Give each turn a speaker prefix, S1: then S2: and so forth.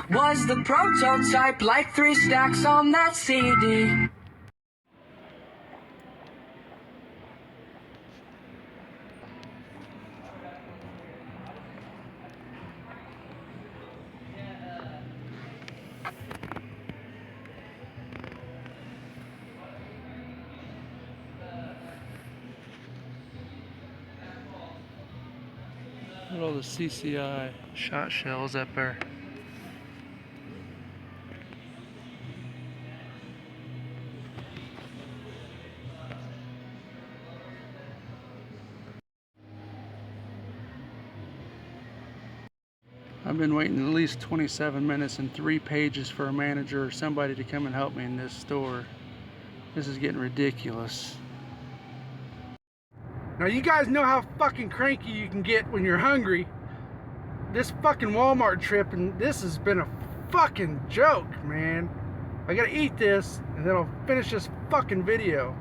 S1: Was the prototype like 3 stacks on that CD?
S2: Look at all the CCI shot shells up there. I've been waiting at least 27 minutes and 3 pages for a manager or somebody to come and help me in this store. This is getting ridiculous.
S3: Now you guys know how fucking cranky you can get when you're hungry. This fucking Walmart trip, and this has been a fucking joke, man. I gotta eat this and then I'll finish this fucking video.